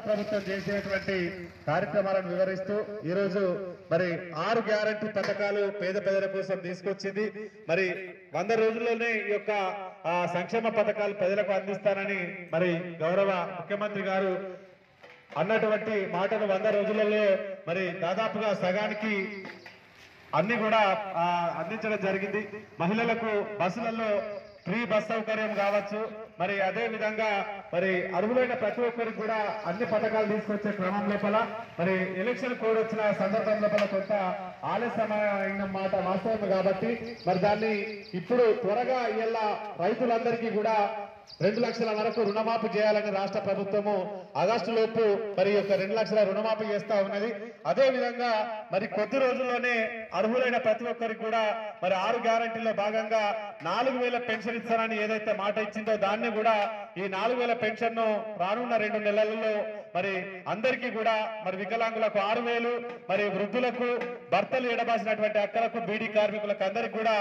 ప్రభుత్వం చేసినటువంటి కార్యక్రమాలను వివరిస్తూ ఈరోజు మరి 6 గ్యారంటీ పథకాలు పేద ప్రజల కోసం తీసుకొచ్చింది. మరి 100 రోజుల్లోనే ఈ యొక్క సంక్షేమ పథకాలు ప్రజలకు అందిస్తానని మరి గౌరవ ముఖ్యమంత్రి గారు అన్నటువంటి మాటను 100 రోజులలో మరి దాదాపుగా సగానికి అన్ని కూడా అందించడం జరిగింది. మహిళలకు బస్సులలో ఫ్రీ బస్ సౌకర్యం కావచ్చు, మరి అదే విధంగా మరి అర్హులైన ప్రతి ఒక్కరికి కూడా అన్ని పథకాలు తీసుకొచ్చే క్రమం లోపల మరి ఎలక్షన్ కోడ్ వచ్చిన సందర్భం లోపల కొంత ఆలస్యమైన మాట వాస్తవం కాబట్టి మరి దాన్ని ఇప్పుడు త్వరగా ఇలా రైతులందరికీ కూడా 2 లక్షల వరకు రుణమాఫీ చేయాలని రాష్ట్ర ప్రభుత్వము ఆగస్టు లోపు మరి 2 లక్షల రుణమాఫీ చేస్తా ఉన్నది. అదే విధంగా మరి కొద్ది రోజుల్లోనే అర్హులైన ప్రతి ఒక్కరికి కూడా మరి 6 గ్యారంటీలో భాగంగా 4000 పెన్షన్ ఇస్తారని ఏదైతే మాట ఇచ్చిందో దాన్ని కూడా ఈ 4000 పెన్షన్ ను రానున్న 2 నెలలలో మరి అందరికీ కూడా మరి వికలాంగులకు 6000, మరి వృద్ధులకు, భర్తలు ఎడబాసినటువంటి అక్కలకు, బీడీ కార్మికులకు అందరికి కూడా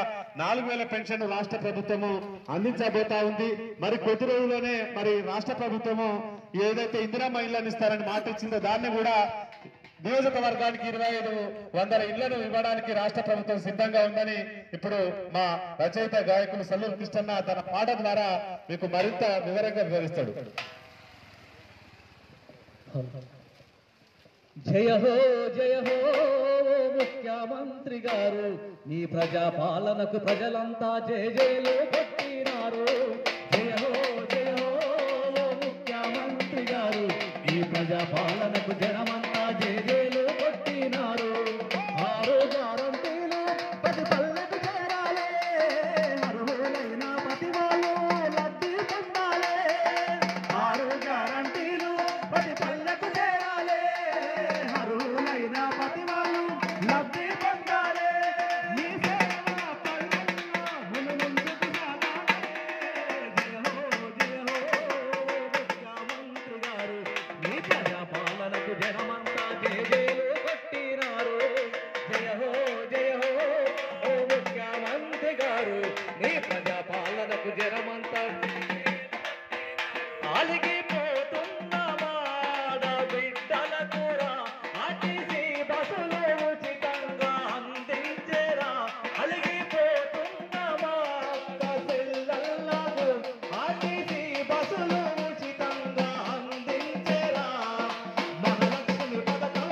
4000 పెన్షన్ రాష్ట్ర ప్రభుత్వము అందించబోతా ఉంది. మరి కొద్ది రోజుల్లోనే మరి రాష్ట్ర ప్రభుత్వము ఏదైతే ఇందిరమ్మ ఇళ్లను ఇస్తారని మాట ఇచ్చిందో దాన్ని కూడా నియోజకవర్గానికి 2500 ఇళ్లను ఇవ్వడానికి రాష్ట్ర ప్రభుత్వం సిద్ధంగా ఉందని ఇప్పుడు మా రచయిత గాయకులు సల్లూరు కృష్ణన్న తన పాట ద్వారా మీకు మరింత వివరంగా వివరిస్తాడు. జయ హో జయ హో ముఖ్యమంత్రి గారు, నీ ప్రజాపాలనకు ప్రజలంతా జయ జయలు కొట్టినారు. జయ హో ముఖ్యమంత్రి గారు, నీ ప్రజాపాలనకు జనమంతా జయ జయలు కొట్టినారు. 6 గ్యారంటీలు 10 పల్లెకు చేరాలే, అర్హులైన ప్రతి వాళ్ళు లబ్ధి పొందాలే. 6 గ్యారంటీలు 10 పల్లెకు చేరాలే, అర్హులైన ప్రతి వాళ్ళు లబ్ధి పొందాలే. నీ సేవ పల్లెల్లో ముందుకు సాగాలే. జయ హో ముఖ్యమంత్రి గారు, నీ ప్రజాపాలనకు జనమంతా జయ జయలు కొట్టినారు. జయ హో ముఖ్యమంత్రి గారు, నీ ప్రజాపాలనకు జనమంతా అలిగిపోతున్న మాడ బిడ్డలకురా ఆర్టీసీ బస్సులు ఉచితంగా అందించేరా. అలిగిపోతున్న మాడ పిల్లలకు ఆర్టీసీ బస్సులు ఉచితంగా అందించేరా. మహాలక్ష్మి పథకం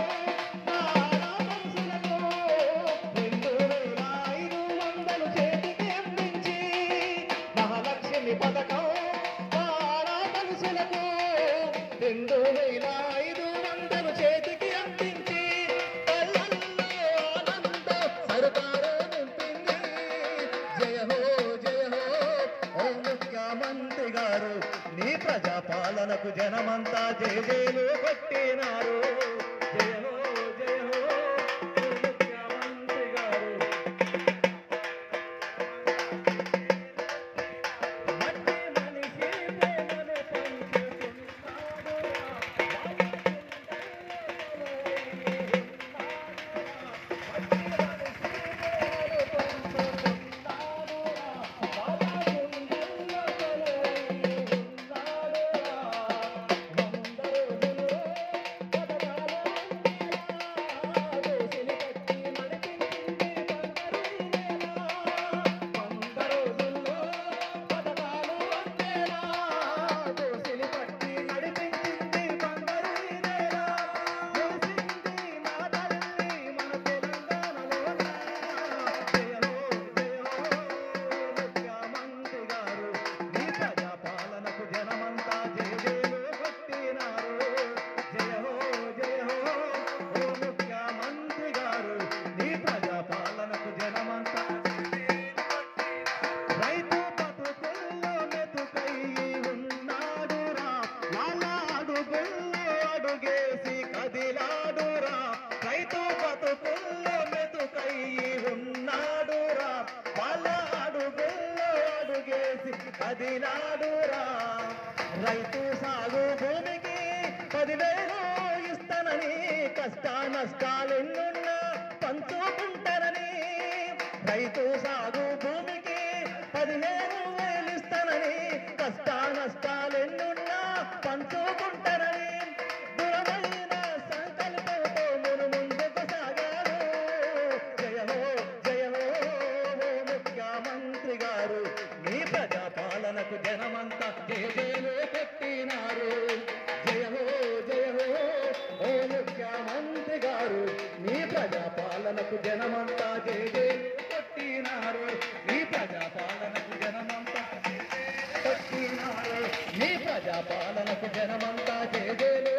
ఆడపడుచులకు 2500 చేతికి అందించి, మహాలక్ష్మి పథకం ఆడపడుచులకు 2500 చేతికి అందించి పల్లెల్లో ఆనంద సర్కారు నింపింది. జయ హో ఓ ముఖ్యమంత్రి గారు, నీ ప్రజాపాలనకు జనమంతా జయ జయలు కొట్టినారు. జయ హో ఓ ముఖ్యమంత్రి గారు. మట్టి మనిషి ప్రేమను కదిలాడురా. రైతు సాగు భూమికి 10,000 ఇస్తానని, కష్ట నష్టాలెన్నున్నా పంచుకుంటానని. రైతు సాగు భూమికి 15,000 ఇస్తానని, కష్ట నష్టాలెన్నున్నా పంచుకుంటానని. కొట్టినారు మీ ప్రజాపాలనకు జనమంతా జయజయలు కొట్టినారు జయహో జయహో ఓ ముఖ్యమంత్రి గారు మీ ప్రజాపాలనకు జనమంతా జయజయలు కొట్టినారు మీ ప్రజాపాలనకు జనమంతా కొట్టినారు మీ ప్రజాపాలనకు జనమంతా జయజయలు